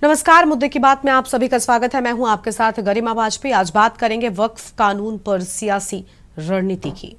नमस्कार, मुद्दे की बात में आप सभी का स्वागत है। मैं हूं आपके साथ गरिमा वाजपेयी। आज बात करेंगे वक्फ कानून पर सियासी रणनीति की।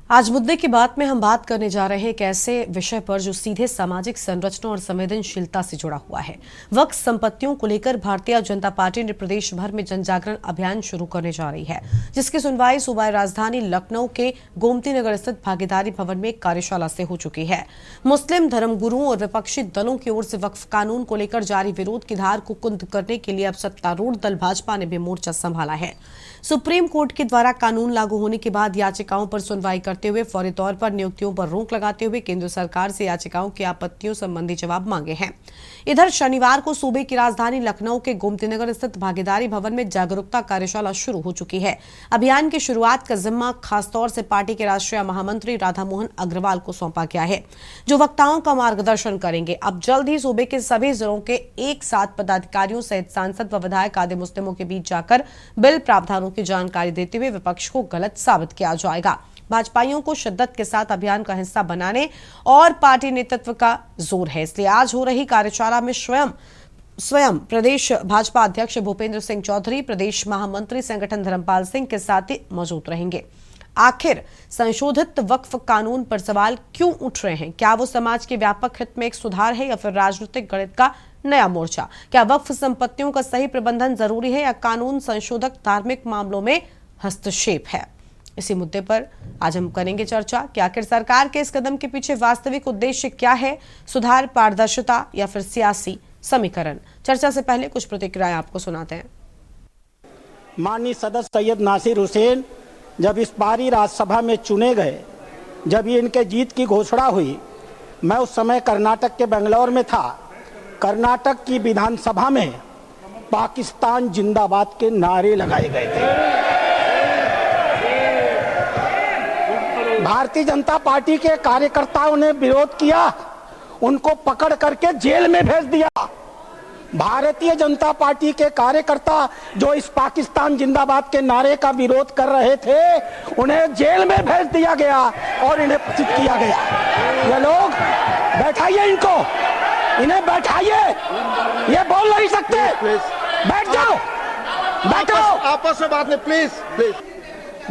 आज मुद्दे की बात में हम बात करने जा रहे हैं एक ऐसे विषय पर जो सीधे सामाजिक संरचना और संवेदनशीलता से जुड़ा हुआ है। वक्फ संपत्तियों को लेकर भारतीय जनता पार्टी ने प्रदेश भर में जन जागरण अभियान शुरू करने जा रही है, जिसकी सुनवाई सूबाई राजधानी लखनऊ के गोमती नगर स्थित भागीदारी भवन में एक कार्यशाला से हो चुकी है। मुस्लिम धर्मगुरुओं और विपक्षी दलों की ओर से वक्फ कानून को लेकर जारी विरोध की धार को कुंद करने के लिए अब सत्तारूढ़ दल भाजपा ने भी मोर्चा संभाला है। सुप्रीम कोर्ट के द्वारा कानून लागू होने के बाद याचिकाओं पर सुनवाई करते हुए फौरी तौर पर नियुक्तियों पर रोक लगाते हुए केंद्र सरकार से याचिकाओं की आपत्तियों संबंधी जवाब मांगे हैं। इधर शनिवार को सूबे की राजधानी लखनऊ के गोमतीनगर स्थित भागीदारी भवन में जागरूकता कार्यशाला शुरू हो चुकी है। अभियान की शुरुआत का जिम्मा खासतौर से पार्टी के राष्ट्रीय महामंत्री राधा मोहन अग्रवाल को सौंपा गया है, जो वक्ताओं का मार्गदर्शन करेंगे। अब जल्द ही सूबे के सभी जिलों के एक साथ पदाधिकारियों सहित सांसद व विधायक आदि मुस्लिमों के बीच जाकर बिल प्रावधानों की जानकारी देते हुए विपक्ष को गलत साबित किया जाएगा। भाजपाइयों को शिद्दत के साथ अभियान का हिस्सा बनाने और पार्टी नेतृत्व का जोर है, इसलिए आज हो रही कार्यशाला में स्वयं प्रदेश भाजपा अध्यक्ष भूपेंद्र सिंह चौधरी, प्रदेश महामंत्री संगठन धर्मपाल सिंह के साथ ही मौजूद रहेंगे। आखिर संशोधित वक्फ कानून पर सवाल क्यों उठ रहे हैं? क्या वो समाज के व्यापक हित में एक सुधार है या फिर राजनीतिक गणित का नया मोर्चा? क्या वक्फ संपत्तियों का सही प्रबंधन जरूरी है या कानून संशोधक धार्मिक मामलों में हस्तक्षेप है? इसी मुद्दे पर आज हम करेंगे चर्चा कि आखिर सरकार के इस कदम के पीछे वास्तविक उद्देश्य क्या है? सुधार, पारदर्शिता या फिर सियासी समीकरण? चर्चा से पहले कुछ प्रतिक्रियाएं आपको सुनाते हैं। माननीय सदस्य सैयद नासिर हुसैन जब इस बारी राज्यसभा में चुने गए, जब ये इनके जीत की घोषणा हुई, मैं उस समय कर्नाटक के बेंगलोर में था। कर्नाटक की विधानसभा में पाकिस्तान जिंदाबाद के नारे लगाए गए थे। भारतीय जनता पार्टी के कार्यकर्ताओं ने विरोध किया, उनको पकड़ करके जेल में भेज दिया। भारतीय जनता पार्टी के कार्यकर्ता जो इस पाकिस्तान जिंदाबाद के नारे का विरोध कर रहे थे, उन्हें जेल में भेज दिया गया और इन्हें पतित किया गया। ये लोग बैठाइए, इन्हें बैठाइए, ये बोल नहीं सकते। बैठ जाओ, बैठो, आपस में बात नहीं, प्लीज।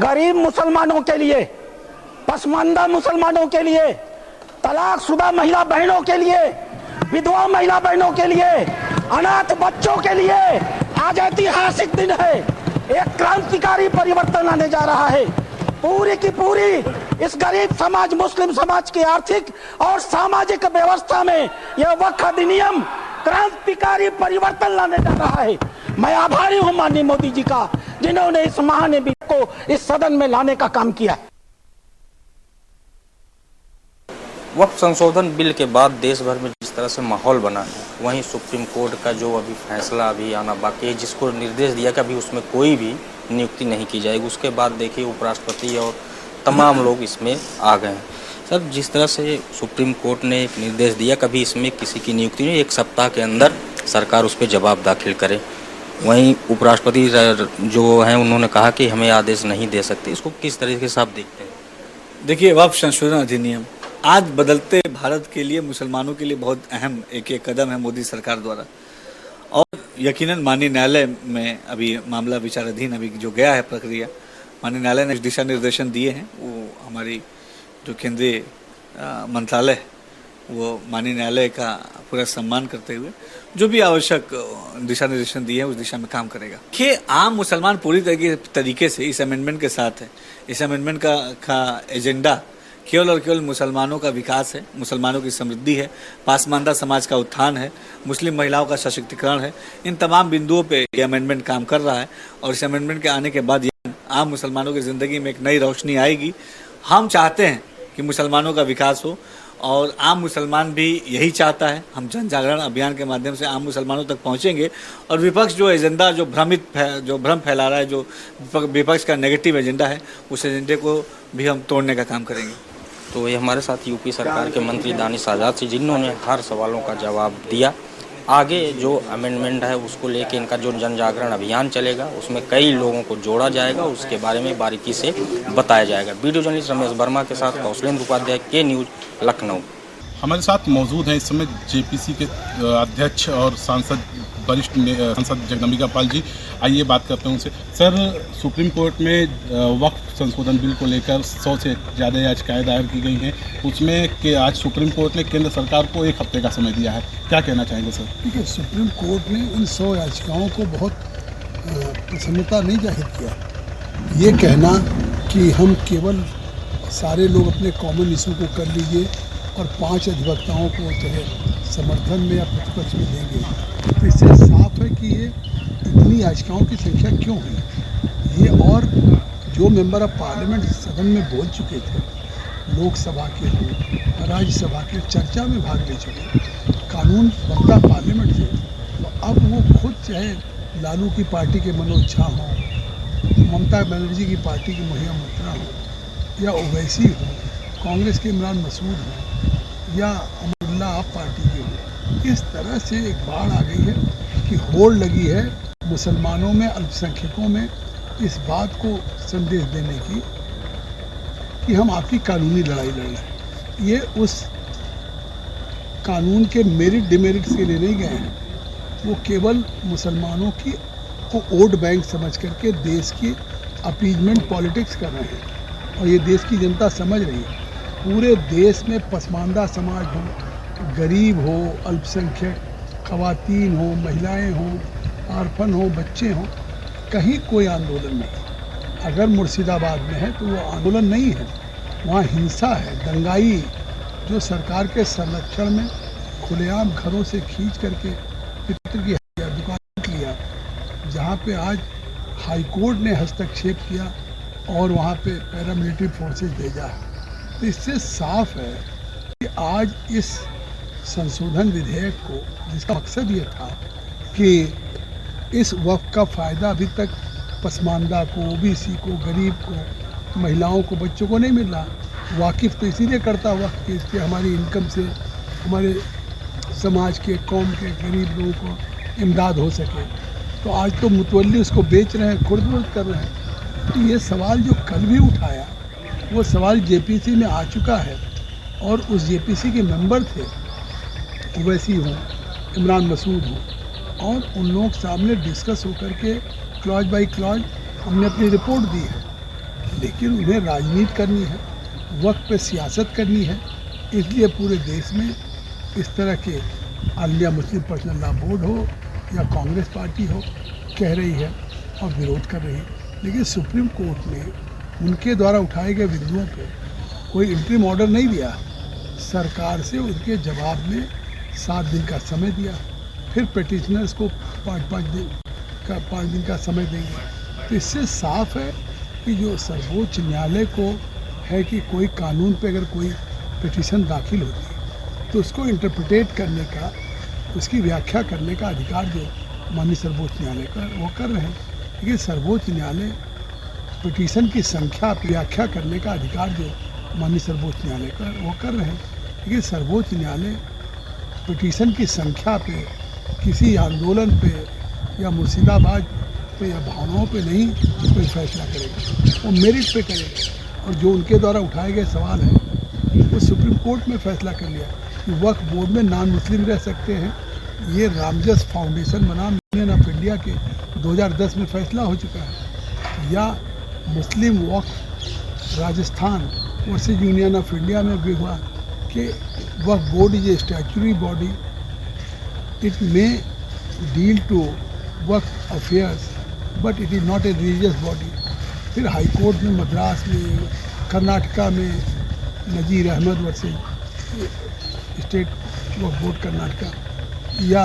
गरीब मुसलमानों के लिए, पसमानदा मुसलमानों के लिए, तलाकशुदा महिला बहनों के लिए, विधवा महिला बहनों के लिए, अनाथ बच्चों के लिए आज ऐतिहासिक दिन है। एक क्रांतिकारी परिवर्तन आने जा रहा है। पूरी की पूरी इस गरीब समाज, मुस्लिम समाज की आर्थिक और सामाजिक व्यवस्था में यह वक्फ अधिनियम क्रांतिकारी परिवर्तन लाने जा रहा है। मैं आभारी हूं माननीय मोदी जी का, जिन्होंने इस महान बिल को इस सदन में लाने का काम किया है। वक्फ संशोधन बिल के बाद देश भर में जिस तरह से माहौल बना है, वहीं सुप्रीम कोर्ट का जो अभी फैसला अभी आना बाकी है, जिसको निर्देश दिया कि अभी उसमें कोई भी नियुक्ति नहीं की जाएगी, उसके बाद देखिए उपराष्ट्रपति और तमाम लोग इसमें आ गए हैं। सर, जिस तरह से सुप्रीम कोर्ट ने एक निर्देश दिया कभी इसमें किसी की नियुक्ति नहीं, 1 सप्ताह के अंदर सरकार उस पर जवाब दाखिल करे, वहीं उपराष्ट्रपति जो हैं उन्होंने कहा कि हमें आदेश नहीं दे सकते, इसको किस तरीके से आप देखते हैं? देखिए, वक्फ संशोधन अधिनियम आज बदलते भारत के लिए, मुसलमानों के लिए बहुत अहम एक कदम है मोदी सरकार द्वारा। और यकीनन माननीय न्यायालय में अभी मामला विचाराधीन अभी जो गया है प्रक्रिया, माननीय न्यायालय ने दिशा निर्देशन दिए हैं। वो हमारी जो केंद्रीय मंत्रालय, वो माननीय न्यायालय का पूरा सम्मान करते हुए जो भी आवश्यक दिशा निर्देशन दिए हैं उस दिशा में काम करेगा। देखिए, आम मुसलमान पूरी तरीके से इस अमेंडमेंट के साथ है। इस अमेंडमेंट का एजेंडा केवल और केवल मुसलमानों का विकास है, मुसलमानों की समृद्धि है, पासमानदा समाज का उत्थान है, मुस्लिम महिलाओं का सशक्तिकरण है। इन तमाम बिंदुओं पे ये अमेंडमेंट काम कर रहा है और इस अमेंडमेंट के आने के बाद आम मुसलमानों की ज़िंदगी में एक नई रोशनी आएगी। हम चाहते हैं कि मुसलमानों का विकास हो और आम मुसलमान भी यही चाहता है। हम जन जागरण अभियान के माध्यम से आम मुसलमानों तक पहुंचेंगे और विपक्ष जो एजेंडा जो भ्रम फैला रहा है, जो विपक्ष का नेगेटिव एजेंडा है, उस एजेंडे को भी हम तोड़ने का काम करेंगे। तो ये हमारे साथ यूपी सरकार के मंत्री दानिश आज़ाद जी, जिन्होंने हर सवालों का जवाब दिया। आगे जो अमेंडमेंट है उसको लेके इनका जो जन जागरण अभियान चलेगा उसमें कई लोगों को जोड़ा जाएगा, उसके बारे में बारीकी से बताया जाएगा। वीडियो जर्नलिस्ट रमेश वर्मा के साथ कौशलेंद्र उपाध्याय, के न्यूज़, लखनऊ। हमारे साथ मौजूद हैं इस समय जेपीसी के अध्यक्ष और सांसद वरिष्ठ सांसद जगदम्बिका पाल जी। आइए बात करते हैं उनसे। सर, सुप्रीम कोर्ट में वक्फ संशोधन बिल को लेकर 100 से ज़्यादा याचिकाएं दायर की गई हैं, उसमें कि आज सुप्रीम कोर्ट ने केंद्र सरकार को 1 हफ्ते का समय दिया है, क्या कहना चाहेंगे सर? देखिए, सुप्रीम कोर्ट ने इन 100 याचिकाओं को बहुत प्रसन्नता नहीं जाहिर किया। ये कहना कि हम केवल सारे लोग अपने कॉमन इशू को कर लीजिए और 5 अधिवक्ताओं को चाहे समर्थन में या प्रतिपक्ष में देंगे, तो इससे साफ है कि ये इतनी याचिकाओं की संख्या क्यों हुई। ये और जो मेंबर ऑफ पार्लियामेंट सदन में बोल चुके थे, लोकसभा के हों, राज्यसभा के, चर्चा में भाग ले चुके, कानून बनता पार्लियामेंट से, तो अब वो खुद चाहे लालू की पार्टी के मनोज झा हों, ममता बनर्जी की पार्टी की महिला मंत्रा हो, या ओवैसी हो, कांग्रेस के इमरान मसूद हो, या अमरुल्ला आप पार्टी के हो, इस तरह से एक बाढ़ आ गई है कि होड़ लगी है मुसलमानों में, अल्पसंख्यकों में, इस बात को संदेश देने की कि हम आपकी कानूनी लड़ाई लड़ रहे हैं। ये उस कानून के मेरिट डिमेरिट्स के लिए नहीं गए हैं, वो केवल मुसलमानों की को वोट बैंक समझ करके देश की अपीजमेंट पॉलिटिक्स कर रहे हैं, और ये देश की जनता समझ रही है। पूरे देश में पसमानदा समाज हो, गरीब हो, अल्पसंख्यक, खवातीन हो, महिलाएं हो, आर्फन हो, बच्चे हों, कहीं कोई आंदोलन नहीं। अगर मुर्शिदाबाद में है तो वो आंदोलन नहीं है, वहाँ हिंसा है, दंगाई, जो सरकार के संरक्षण में खुलेआम घरों से खींच करके पितृ की दुकान लिया, जहाँ पे आज हाई कोर्ट ने हस्तक्षेप किया और वहाँ पे पैरामिलिट्री फोर्सेस भेजा है। तो इससे साफ है कि आज इस संशोधन विधेयक को, जिसका मकसद ये था कि इस वक्फ का फ़ायदा अभी तक पसमानदा को, ओबीसी को, गरीब को, महिलाओं को, बच्चों को नहीं मिल रहा। वाकिफ़ तो इसीलिए करता हुआ कि इससे हमारी इनकम से हमारे समाज के, कौम के गरीब लोगों को इमदाद हो सके। तो आज तो मुतवल्ली उसको बेच रहे हैं, खुर्द-बुर्द कर रहे हैं। तो ये सवाल जो कल भी उठाया, वो सवाल जेपीसी में आ चुका है, और उस जेपीसी के मेंबर थे, ओवैसी हों, इमरान मसूद हों, और उन लोगों के सामने डिस्कस होकर के क्लॉज बाई क्लॉज हमने अपनी रिपोर्ट दी है। लेकिन उन्हें राजनीति करनी है, वक्त पे सियासत करनी है, इसलिए पूरे देश में इस तरह के all India Muslim personal law board हो या कांग्रेस पार्टी हो, कह रही है और विरोध कर रही है। लेकिन सुप्रीम कोर्ट ने उनके द्वारा उठाए गए बिंदुओं पे कोई इंटरिम ऑर्डर नहीं दिया। सरकार से उनके जवाब में 7 दिन का समय दिया, फिर पिटिशनर्स को 5 दिन का समय देंगे। तो इससे साफ है कि जो सर्वोच्च न्यायालय को है कि कोई कानून पे अगर कोई पिटिशन दाखिल होती है तो उसको इंटरप्रिटेट करने का, उसकी व्याख्या करने का अधिकार जो माननीय सर्वोच्च न्यायालय का वो कर रहे हैं। लेकिन सर्वोच्च न्यायालय पिटीशन की संख्या पर व्याख्या करने का अधिकार जो माननीय सर्वोच्च न्यायालय का वो कर रहे हैं। लेकिन सर्वोच्च न्यायालय पिटीशन की संख्या पे, किसी आंदोलन पे या मुर्शिदाबाद पे या भावनाओं पे नहीं कोई फैसला करेगा, वो मेरिट पे करेगा। और जो उनके द्वारा उठाए गए सवाल हैं वो सुप्रीम कोर्ट में फैसला कर लिया कि वक्फ बोर्ड में नॉन मुस्लिम रह सकते हैं। ये रामजस फाउंडेशन बनाम यूनियन ऑफ इंडिया के 2010 में फैसला हो चुका है। या मुस्लिम वक्फ Rajasthan versus union of India में भी हुआ कि वक्फ board is a statutory body, it may deal to वक्फ affairs but it is not a religious body. फिर हाई कोर्ट में मद्रास में, कर्नाटका में नज़ीर अहमद वर्सेज स्टेट वक्फ बोर्ड कर्नाटका, या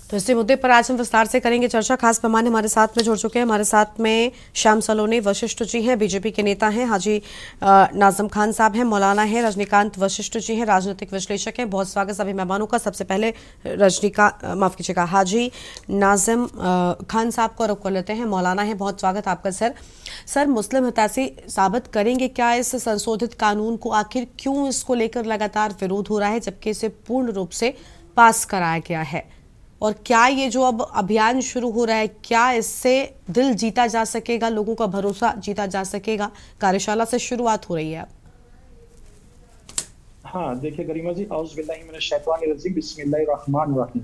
तो इसी मुद्दे पर आज हम विस्तार से करेंगे चर्चा। खास मेहमान हमारे साथ में जुड़ चुके हैं। हमारे साथ में श्याम सलोनी वशिष्ठ जी हैं, बीजेपी के नेता हैं। हाजी नाजम खान साहब हैं, मौलाना हैं। रजनीकांत वशिष्ठ जी हैं, राजनीतिक विश्लेषक हैं। बहुत स्वागत सभी मेहमानों का। सबसे पहले हाजी नाजम खान साहब को रुख कर लेते हैं। मौलाना हैं, बहुत स्वागत आपका सर। मुस्लिम हितैषी साबित करेंगे क्या इस संशोधित कानून को? आखिर क्यों इसको लेकर लगातार विरोध हो रहा है जबकि इसे पूर्ण रूप से पास कराया गया है? और क्या ये जो अब अभियान शुरू हो रहा है, क्या इससे दिल जीता जा सकेगा, लोगों का भरोसा जीता जा सकेगा? कार्यशाला से शुरुआत हो रही है अब। हाँ, देखिए गरिमा जी, औज़ बिल्लाहि मिनश शैतानिर रजीम, बिस्मिल्लाहिर रहमानिर रहीम।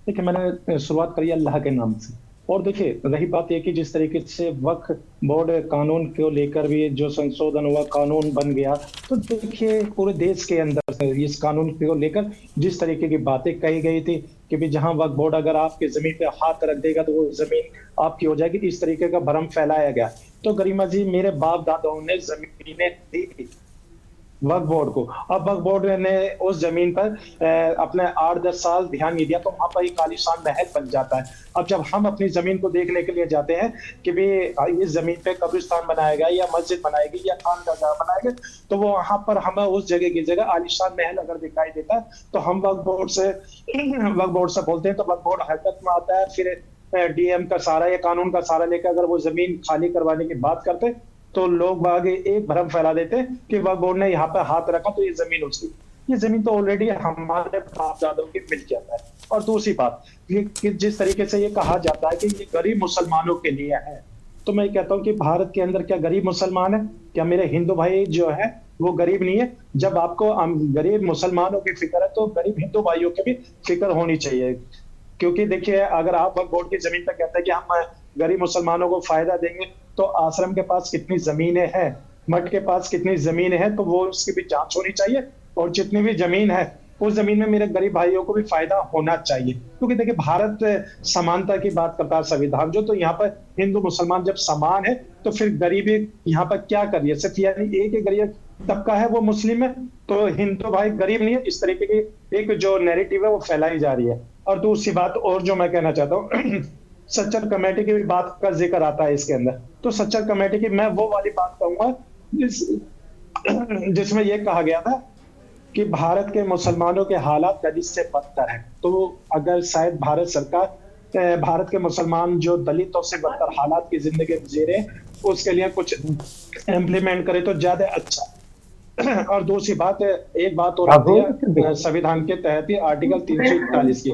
देखिए, मैंने शुरुआत करी अल्लाह के नाम से। और देखिए, रही बात यह कि जिस तरीके से वक्फ बोर्ड कानून को लेकर भी जो संशोधन हुआ, कानून बन गया, तो देखिए पूरे देश के अंदर से इस कानून को लेकर जिस तरीके की बातें कही गई थी कि भी जहां वक्फ बोर्ड अगर आपके जमीन पे हाथ रख देगा तो वो जमीन आपकी हो जाएगी, इस तरीके का भ्रम फैलाया गया। तो गरिमा जी, मेरे बाप दादाओं ने जमीनें दी वक्फ बोर्ड को। अब वक्फ बोर्ड ने उस जमीन पर अपने 8-10 साल ध्यान नहीं दिया तो वहां पर एक आलीशान महल बन जाता है। अब जब हम अपनी जमीन को देखने के लिए जाते हैं कि भी इस जमीन पे कब्रिस्तान बनाएगा या मस्जिद बनाएगी या खानकाह बनाएगा, तो वो वहां पर हमें उस जगह की जगह आलीशान महल अगर दिखाई देता है तो हम वक्फ बोर्ड से बोलते हैं, तो वक्फ बोर्ड हरकत में आता है। फिर डीएम का सारा या कानून का सारा लेकर अगर वो जमीन खाली करवाने की बात करते तो लोग आगे एक भ्रम फैला देते कि वक्फ बोर्ड ने यहाँ पे हाथ रखा तो ये जमीन उसकी। ये जमीन तो ऑलरेडी हमारे बाप दादों की मिल्कियत है। और दूसरी बात ये कि जिस तरीके से ये कहा जाता है कि ये गरीब मुसलमानों के लिए है, तो मैं कहता हूँ कि भारत के अंदर क्या गरीब मुसलमान है? क्या मेरे हिंदू भाई जो है वो गरीब नहीं है? जब आपको गरीब मुसलमानों की फिक्र है तो गरीब हिंदू भाइयों की भी फिक्र होनी चाहिए। क्योंकि देखिए, अगर आप वक्फ बोर्ड की जमीन पर कहते हैं कि हम गरीब मुसलमानों को फायदा देंगे, तो आश्रम के पास कितनी जमीनें हैं, मठ के पास कितनी जमीनें हैं, तो वो उसकी भी जांच होनी चाहिए। और जितनी भी जमीन है उस जमीन में मेरे गरीब भाइयों को भी फायदा होना चाहिए। क्योंकि देखिए, भारत समानता की बात करता है संविधान जो, तो यहाँ पर हिंदू मुसलमान जब समान है तो फिर गरीबी यहाँ पर क्या कर रही है? सिर्फ यानी एक ही गरीब तबका है वो मुस्लिम है, तो हिंदू भाई गरीब नहीं है, इस तरीके की एक जो नैरेटिव है वो फैलाई जा रही है। और दूसरी बात और जो मैं कहना चाहता हूँ सच्चर कमेटी की भी बात का जिक्र आता है इसके अंदर। तो सच्चर कमेटी की मैं वो वाली बात कहूंगा जिसमें यह कहा गया था कि भारत के मुसलमानों के हालात दलित से बदतर है। तो अगर शायद भारत सरकार भारत के मुसलमान जो दलितों से बदतर हालात की जिंदगी जी रहे उसके लिए कुछ इम्प्लीमेंट करे तो ज्यादा अच्छा। और दूसरी बात, एक बात और आती है संविधान के तहत ही आर्टिकल 341 की।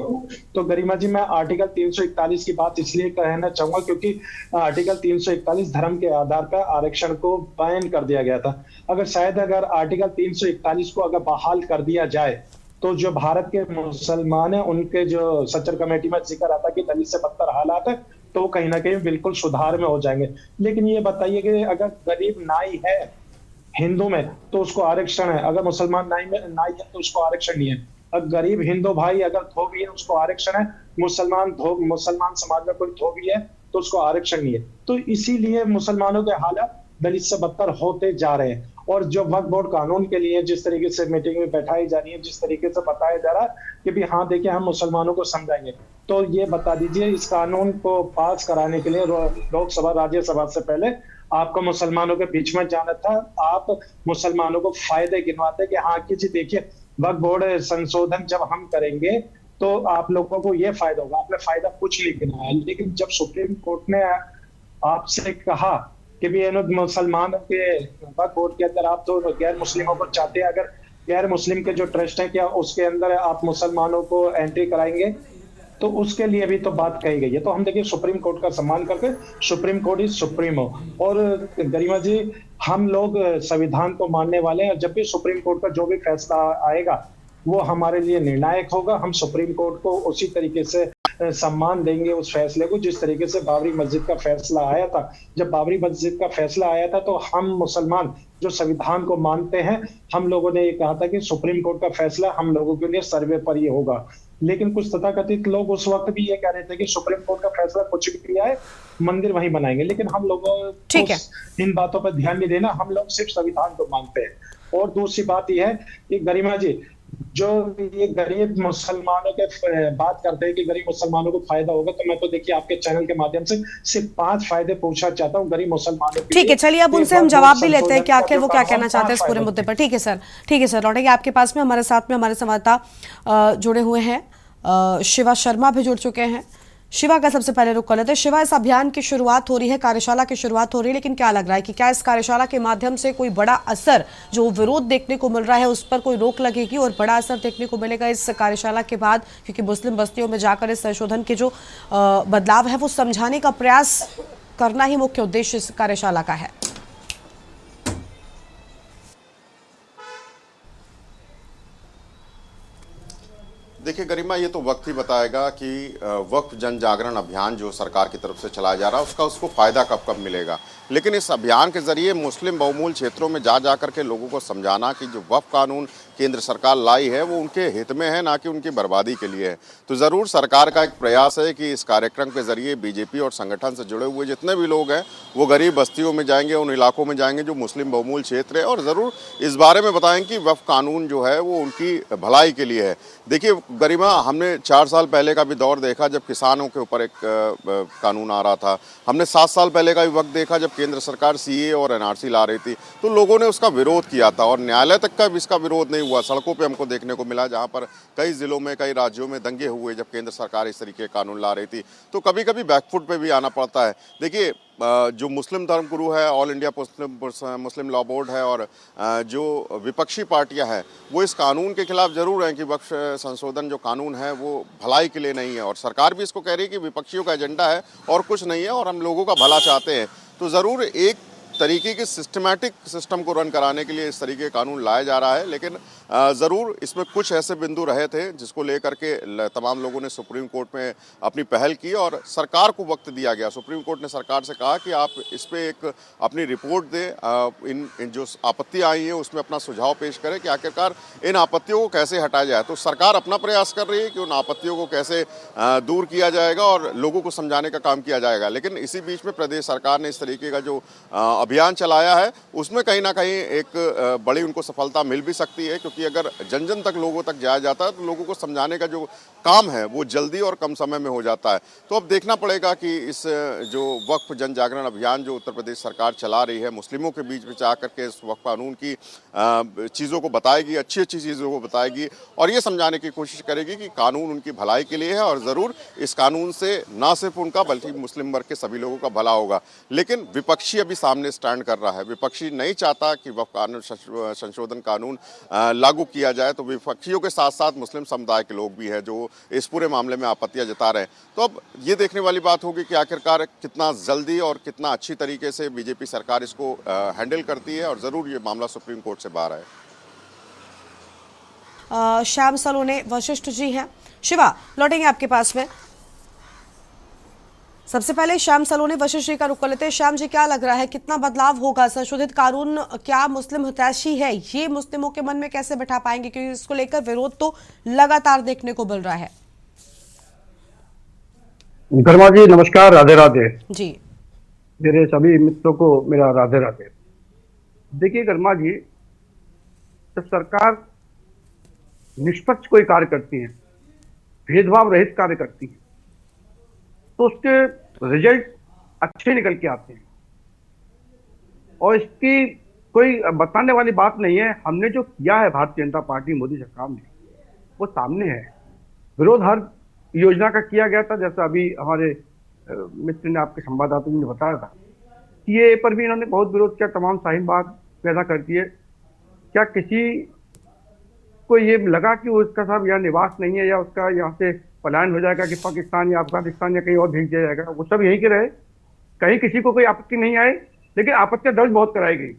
तो गरिमा जी, मैं आर्टिकल 341 की बात इसलिए कहना चाहूंगा क्योंकि आर्टिकल 341 धर्म के आधार पर आरक्षण को बैन कर दिया गया था। अगर आर्टिकल 341 को अगर बहाल कर दिया जाए तो जो भारत के मुसलमान है उनके जो सच्चर कमेटी में जिक्र आता है कि दलित से बदतर हालात है, तो कहीं ना कहीं बिल्कुल सुधार में हो जाएंगे। लेकिन ये बताइए कि अगर गरीब नाई है हिंदू में तो उसको आरक्षण है, अगर मुसलमान नाई है तो उसको आरक्षण नहीं है। अगर गरीब हिंदू भाई अगर धोबी है उसको आरक्षण है, मुसलमान समाज में कोई धोबी है तो उसको आरक्षण नहीं है। तो इसीलिए मुसलमानों के हालात दलित से बदतर होते जा रहे हैं। और जो वक्फ बोर्ड कानून के लिए जिस तरीके से मीटिंग में बैठाई जा रही है, जिस तरीके से बताया जा रहा है कि भी हाँ देखिए हम मुसलमानों को समझाएंगे, तो ये बता दीजिए इस कानून को पास कराने के लिए लोकसभा राज्यसभा से पहले आपको मुसलमानों के बीच में जाना था। आप मुसलमानों को फायदे गिनवाते कि हाँ कि जी देखिए वक्फ बोर्ड संशोधन जब हम करेंगे तो आप लोगों को ये फायदा होगा। आपने फायदा कुछ नहीं गिनाया। लेकिन जब सुप्रीम कोर्ट ने आपसे कहा कि भी मुसलमानों के वक्फ बोर्ड के अंदर आप तो गैर मुस्लिमों को चाहते हैं, अगर गैर मुस्लिम के जो ट्रस्ट है क्या उसके अंदर आप मुसलमानों को एंट्री कराएंगे, तो उसके लिए भी तो बात कही गई है। तो हम देखिए सुप्रीम कोर्ट का सम्मान करके, सुप्रीम कोर्ट इज सुप्रीम हो। और गरिमा जी, हम लोग संविधान को मानने वाले हैं। जब भी सुप्रीम कोर्ट का जो भी फैसला आएगा वो हमारे लिए निर्णायक होगा। हम सुप्रीम कोर्ट को उसी तरीके से सम्मान देंगे उस फैसले को जिस तरीके से बाबरी मस्जिद का फैसला आया था। जब बाबरी मस्जिद का फैसला आया था तो हम मुसलमान जो संविधान को मानते हैं, हम लोगों ने ये कहा था कि सुप्रीम कोर्ट का फैसला हम लोगों के लिए सर्वे पर ही होगा। लेकिन कुछ तथाकथित लोग उस वक्त भी ये कह रहे थे कि सुप्रीम कोर्ट का फैसला कुछ भी आए मंदिर वहीं बनाएंगे। लेकिन हम लोगों को इन बातों पर ध्यान नहीं देना, हम लोग सिर्फ संविधान को मानते हैं। और दूसरी बात यह है कि गरिमा जी, जो ये गरीब मुसलमानों के बात करते हैं कि गरीब मुसलमानों को फायदा होगा, तो मैं तो देखिए आपके चैनल के माध्यम से सिर्फ 5 फायदे पूछना चाहता हूँ गरीब मुसलमानों के ठीक है, लिए। चलिए अब कि उनसे हम वक्फ जवाब भी लेते हैं संशोधन कि का आखिर जो वो क्या कानून कहना चाहते हैं इस 5 पूरे फायदे मुद्दे पर। ठीक है सर, ठीक है सर, लौटेंगे आपके पास में। हमारे साथ में हमारे संवाददाता जुड़े हुए हैं, शिवा शर्मा भी जुड़ चुके हैं। शिवा का सबसे पहले रुख कर लेते हैं। शिवा, इस अभियान की शुरुआत हो रही है, कार्यशाला की शुरुआत हो रही है, लेकिन क्या लग रहा है कि क्या इस कार्यशाला के माध्यम से कोई बड़ा असर, जो विरोध देखने को मिल रहा है उस पर कोई रोक लगेगी और बड़ा असर देखने को मिलेगा इस कार्यशाला के बाद? क्योंकि मुस्लिम बस्तियों में जाकर इस संशोधन के जो बदलाव है वो समझाने का प्रयास करना ही मुख्य उद्देश्य इस कार्यशाला का है। देखिए गरिमा, ये तो वक्त ही बताएगा कि वक्फ जन जागरण अभियान जो सरकार की तरफ से चलाया जा रहा है उसको फ़ायदा कब कब मिलेगा। लेकिन इस अभियान के ज़रिए मुस्लिम बहुमूल क्षेत्रों में जा कर के लोगों को समझाना कि जो वक्फ कानून केंद्र सरकार लाई है वो उनके हित में है, ना कि उनकी बर्बादी के लिए है। तो ज़रूर सरकार का एक प्रयास है कि इस कार्यक्रम के ज़रिए बीजेपी और संगठन से जुड़े हुए जितने भी लोग हैं वो गरीब बस्तियों में जाएंगे, उन इलाकों में जाएंगे जो मुस्लिम बहुमूल क्षेत्र है, और ज़रूर इस बारे में बताएंगे कि वक्फ कानून जो है वो उनकी भलाई के लिए है। देखिए गरिमा, हमने 4 साल पहले का भी दौर देखा जब किसानों के ऊपर एक कानून आ रहा था। हमने 7 साल पहले का भी वक्त देखा जब केंद्र सरकार सीए और एनआरसी ला रही थी, तो लोगों ने उसका विरोध किया था और न्यायालय तक का भी इसका विरोध नहीं हुआ। सड़कों पे हमको देखने को मिला जहां पर कई जिलों में, कई राज्यों में दंगे हुए जब केंद्र सरकार इस तरीके के कानून ला रही थी। तो कभी कभी बैकफुट पे भी आना पड़ता है। देखिए जो मुस्लिम धर्मगुरु है, all India Muslim law board है, और जो विपक्षी पार्टियां हैं वो इस कानून के खिलाफ जरूर हैं कि वक्फ संशोधन जो कानून है वो भलाई के लिए नहीं है, और सरकार भी इसको कह रही है कि विपक्षियों का एजेंडा है और कुछ नहीं है और हम लोगों का भला चाहते हैं। तो ज़रूर एक तरीके के सिस्टमैटिक सिस्टम को रन कराने के लिए इस तरीके का कानून लाया जा रहा है। लेकिन ज़रूर इसमें कुछ ऐसे बिंदु रहे थे जिसको लेकर के तमाम लोगों ने सुप्रीम कोर्ट में अपनी पहल की और सरकार को वक्त दिया गया। सुप्रीम कोर्ट ने सरकार से कहा कि आप इस पर एक अपनी रिपोर्ट दें, इन जो आपत्तियाँ आई हैं उसमें अपना सुझाव पेश करें कि आखिरकार इन आपत्तियों को कैसे हटाया जाए। तो सरकार अपना प्रयास कर रही है कि उन आपत्तियों को कैसे दूर किया जाएगा और लोगों को समझाने का काम किया जाएगा। लेकिन इसी बीच में प्रदेश सरकार ने इस तरीके का जो अभियान चलाया है उसमें कहीं ना कहीं एक बड़ी उनको सफलता मिल भी सकती है, क्योंकि अगर जन जन तक लोगों तक जाया जाता है तो लोगों को समझाने का जो काम है वो जल्दी और कम समय में हो जाता है। तो अब देखना पड़ेगा कि इस जो वक्फ जन जागरण अभियान जो उत्तर प्रदेश सरकार चला रही है, मुस्लिमों के बीच में जा करके इस वक्फ कानून की चीज़ों को बताएगी, अच्छी अच्छी चीज़ों को बताएगी और ये समझाने की कोशिश करेगी कि कानून उनकी भलाई के लिए है और ज़रूर इस कानून से ना सिर्फ उनका बल्कि मुस्लिम वर्ग के सभी लोगों का भला होगा। लेकिन विपक्षी अभी सामने स्टैंड कर रहा है। विपक्षी नहीं चाहता कि वक्फ कानून संशोधन कानून लागू किया जाए। तो विपक्षियों के साथ साथ मुस्लिम समुदाय के लोग भी हैं जो इस पूरे मामले में आपत्तियां जता रहे हैं। तो अब ये देखने वाली बात होगी कि आखिरकार कितना जल्दी और कितना अच्छी तरीके से बीजेपी सरकार इसको हैंडल करती है और ज़रूर ये मामला सुप्रीम कोर्ट से बाहर आए। श्याम सलोने वशिष्ठ जी हैं। शिवा, लौटेंगे आपके पास में। सबसे पहले श्याम सलोने वशिष्ठ जी का रुख कर लेते हैं। श्याम जी, क्या लग रहा है कितना बदलाव होगा? संशोधित कानून क्या मुस्लिम हितैषी है, ये मुस्लिमों के मन में कैसे बैठा पाएंगे, क्योंकि इसको लेकर विरोध तो लगातार देखने को मिल रहा है। गर्मा जी नमस्कार, राधे राधे जी। मेरे सभी मित्रों को मेरा राधे राधे। देखिए गर्मा जी, जब सरकार निष्पक्ष कोई कार्य करती है, भेदभाव रहित कार्य करती है, तो उसके रिजल्ट अच्छे निकल के आते हैं और इसकी कोई बताने वाली बात नहीं है। हमने जो किया है भारतीय जनता पार्टी मोदी सरकार ने, वो सामने है। विरोध हर योजना का किया गया था, जैसा अभी हमारे मित्र ने, आपके संवाददाता ने बताया था, सीएए पर भी इन्होंने बहुत विरोध किया, तमाम शाहीन बात पैदा कर दिए। क्या किसी को ये लगा कि उसका साहब यहाँ निवास नहीं है या उसका यहाँ से पलायन हो जाएगा कि पाकिस्तान या अफगानिस्तान या कहीं और भेज दिया जाएगा? वो सब यहीं के रहे, कहीं किसी को कोई आपत्ति नहीं आई, लेकिन आपत्तियां दर्ज बहुत कराई गई।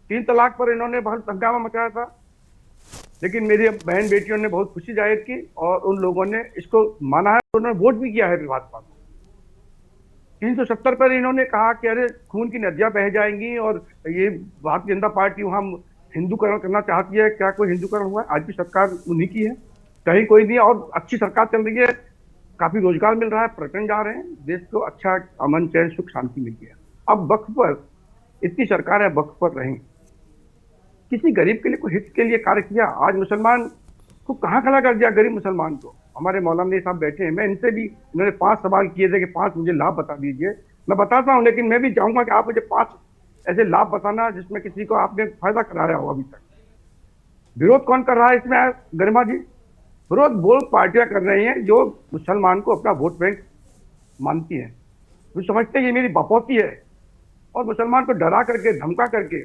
3 तलाक पर इन्होंने बहुत हंगामा मचाया था, लेकिन मेरी बहन बेटियों ने बहुत खुशी जाहिर की और उन लोगों ने इसको माना है, उन्होंने वोट भी किया है भाजपा को। 370 पर इन्होंने कहा कि अरे खून की नदियां बह जाएंगी और ये भारतीय जनता पार्टी वहां हिंदूकरण करना चाहती है। क्या कोई हिंदूकरण हुआ है? आज भी सरकार उन्हीं की है, कहीं कोई नहीं। और अच्छी सरकार चल रही है, काफी रोजगार मिल रहा है, पर्यटन जा रहे हैं, देश को अच्छा अमन चैन सुख शांति मिल गया। अब वक्फ पर इतनी सरकार है, वक्फ पर रहें। किसी गरीब के लिए कोई हित के लिए कार्य किया? आज मुसलमान को कहाँ खड़ा कर दिया? गरीब मुसलमान को। हमारे मौलाना साहब बैठे हैं, मैं इनसे भी, इन्होंने 5 सवाल किए थे कि 5 मुझे लाभ बता दीजिए। मैं बताता हूँ, लेकिन मैं भी चाहूंगा कि आप मुझे 5 ऐसे लाभ बताना जिसमें किसी को आपने फायदा कराया हो अभी तक। विरोध कौन कर रहा है इसमें गरिमा जी? विरोध वो पार्टियां कर रही हैं जो मुसलमान को अपना वोट बैंक मानती है, वो समझते हैं ये मेरी बपौती है, और मुसलमान को डरा करके धमका करके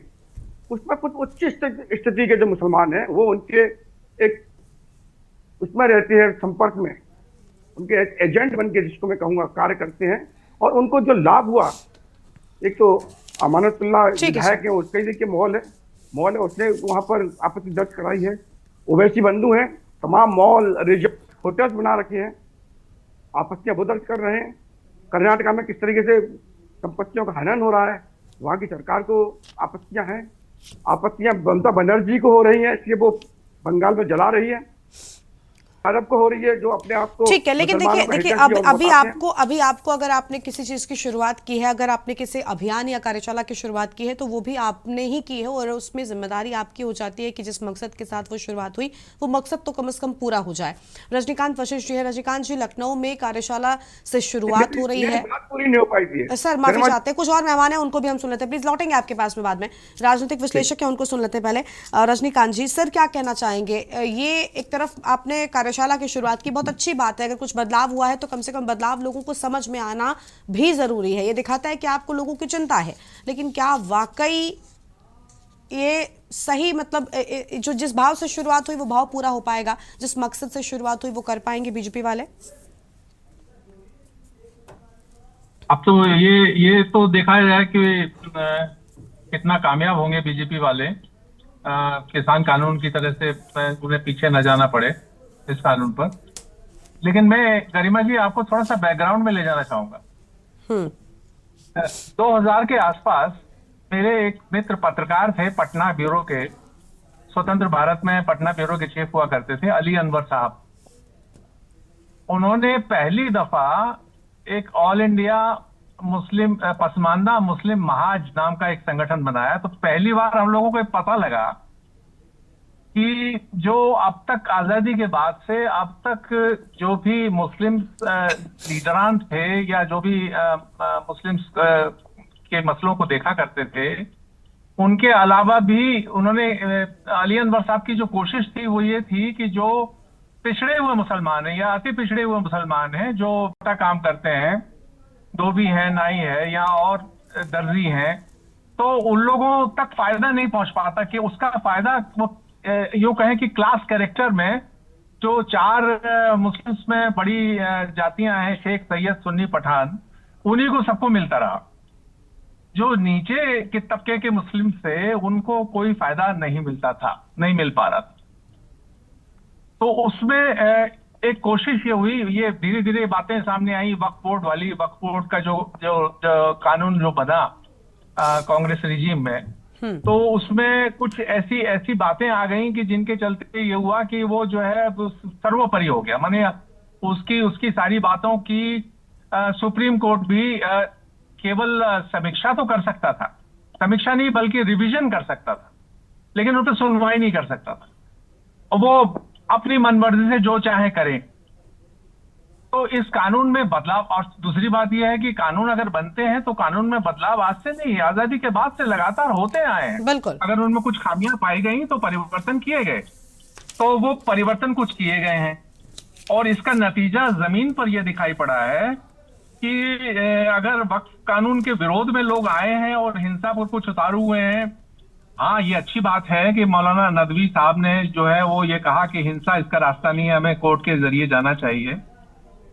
उसमें कुछ उच्च स्थिति के जो मुसलमान हैं वो उनके एक उसमें रहते हैं, संपर्क में, उनके एजेंट बन के, जिसको मैं कहूँगा, कार्य करते हैं। और उनको जो लाभ हुआ, एक तो अमानतुल्लाह विधायक है, उसका ही देखिए मॉल है, उसने वहाँ पर आपत्ति दर्ज कराई है। ओवैसी बंधु हैं, तमाम मॉल, रिजॉर्ट, होटल्स बना रखे हैं, आपत्तियां वो दर्ज कर रहे हैं। कर्नाटका में किस तरीके से संपत्तियों का हनन हो रहा है, वहाँ की सरकार को आपत्तियां हैं। आपत्तियां ममता बनर्जी को हो रही हैं, इसलिए वो बंगाल में जला रही है। अरब को हो रही है, जो अपने आप को, ठीक है, लेकिन देखिए अभी आपको अगर आपने किसी चीज की शुरुआत की है, अगर आपने किसी अभियान या कार्यशाला की शुरुआत की है, तो वो भी आपने ही की है और उसमें जिम्मेदारी आपकी हो जाती है कि जिस मकसद के साथ वो शुरुआत हुई वो मकसद तो कम से कम पूरा हो जाए। रजनीकांत वशिष्ठ जी है। रजनीकांत जी, लखनऊ में कार्यशाला से शुरुआत हो रही है, पूरी नहीं हो पाई थी। सर माफी चाहते हैं, कुछ और मेहमान है उनको भी हम सुन लेते हैं, प्लीज लौटेंगे आपके पास में बाद में। राजनीतिक विश्लेषक है, उनको सुन लेते हैं पहले। रजनीकांत जी, सर क्या कहना चाहेंगे? ये एक तरफ आपने कार्यशाला की शुरुआत की, बहुत अच्छी बात है, अगर कुछ बदलाव हुआ है तो कम से कम बदलाव लोगों को समझ में आना भी जरूरी है, ये दिखाता है कि आपको लोगों की चिंता है। लेकिन क्या वाकई ये सही, मतलब जो जिस भाव से शुरुआत हुई वो भाव पूरा हो पाएगा? जिस मकसद से शुरुआत हुई वो कर पाएंगे बीजेपी वाले? अब तो ये तो देखा जाए कि कितना कामयाब होंगे बीजेपी वाले। किसान कानून की तरह से उन्हें पीछे न जाना पड़े इस कानून पर। लेकिन मैं गरिमा जी आपको थोड़ा सा बैकग्राउंड में ले जाना चाहूंगा। 2000 के आसपास मेरे एक मित्र पत्रकार थे पटना ब्यूरो के, स्वतंत्र भारत में पटना ब्यूरो के चीफ हुआ करते थे, अली अनवर साहब। उन्होंने पहली दफा एक ऑल इंडिया मुस्लिम पसमानदा मुस्लिम महाज नाम का एक संगठन बनाया। तो पहली बार हम लोगों को पता लगा कि जो अब तक आजादी के बाद से अब तक जो भी मुस्लिम लीडरान थे या जो भी मुस्लिम के मसलों को देखा करते थे, उनके अलावा भी उन्होंने, अली अनवर साहब की जो कोशिश थी वो ये थी कि जो पिछड़े हुए मुसलमान हैं या अति पिछड़े हुए मुसलमान हैं, जो काम करते हैं, धोबी हैं, नाई है या और दर्जी हैं, तो उन लोगों तक फायदा नहीं पहुंच पाता कि उसका फायदा वो यूं कहें कि क्लास कैरेक्टर में जो 4 मुस्लिम्स में बड़ी जातियां हैं, शेख, सैयद, सुन्नी, पठान, उन्हीं को सबको मिलता रहा। जो नीचे के तबके के मुस्लिम थे उनको कोई फायदा नहीं मिलता था, नहीं मिल पा रहा था। तो उसमें एक कोशिश ये हुई, ये धीरे धीरे बातें सामने आई, वक्फ बोर्ड वाली। वक्फ बोर्ड का जो कानून जो बना कांग्रेस रिजीम में, तो उसमें कुछ ऐसी बातें आ गई कि जिनके चलते ये हुआ कि वो जो है सर्वोपरि हो गया। माने उसकी सारी बातों की सुप्रीम कोर्ट भी केवल समीक्षा तो कर सकता था, समीक्षा नहीं बल्कि रिवीजन कर सकता था, लेकिन उन पर सुनवाई नहीं कर सकता था। और वो अपनी मनमर्जी से जो चाहे करें। तो इस कानून में बदलाव, और दूसरी बात यह है कि कानून अगर बनते हैं तो कानून में बदलाव आज से नहीं, आजादी के बाद से लगातार होते आए हैं। बिल्कुल। अगर उनमें कुछ खामियां पाई गई तो परिवर्तन किए गए, तो वो परिवर्तन कुछ किए गए हैं। और इसका नतीजा जमीन पर यह दिखाई पड़ा है कि अगर वक्फ कानून के विरोध में लोग आए हैं और हिंसा पर कुछ उतारू हुए हैं, हाँ ये अच्छी बात है कि मौलाना नदवी साहब ने जो है वो ये कहा कि हिंसा इसका रास्ता नहीं है, हमें कोर्ट के जरिए जाना चाहिए।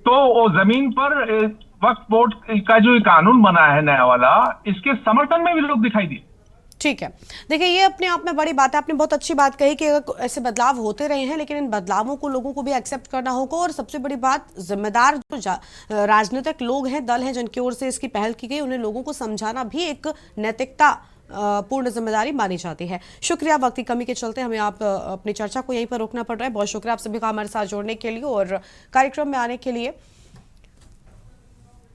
तो वो जमीन पर वक्फ बोर्ड का जो कानून बना है नया वाला, इसके समर्थन में भी लोग दिखाई दिए। ठीक है, देखिए ये अपने आप में बड़ी बात है। आपने बहुत अच्छी बात कही कि ऐसे बदलाव होते रहे हैं, लेकिन इन बदलावों को लोगों को भी एक्सेप्ट करना होगा। और सबसे बड़ी बात, जिम्मेदार जो राजनीतिक लोग हैं, दल हैं, जिनकी ओर से इसकी पहल की गई, उन्हें लोगों को समझाना भी एक नैतिकता पूर्ण जिम्मेदारी मानी जाती है। शुक्रिया, वक्त की कमी के चलते हमें आप अपनी चर्चा को यहीं पर रोकना पड़ रहा है। बहुत शुक्रिया आप सभी का हमारे साथ जोड़ने के लिए और कार्यक्रम में आने के लिए।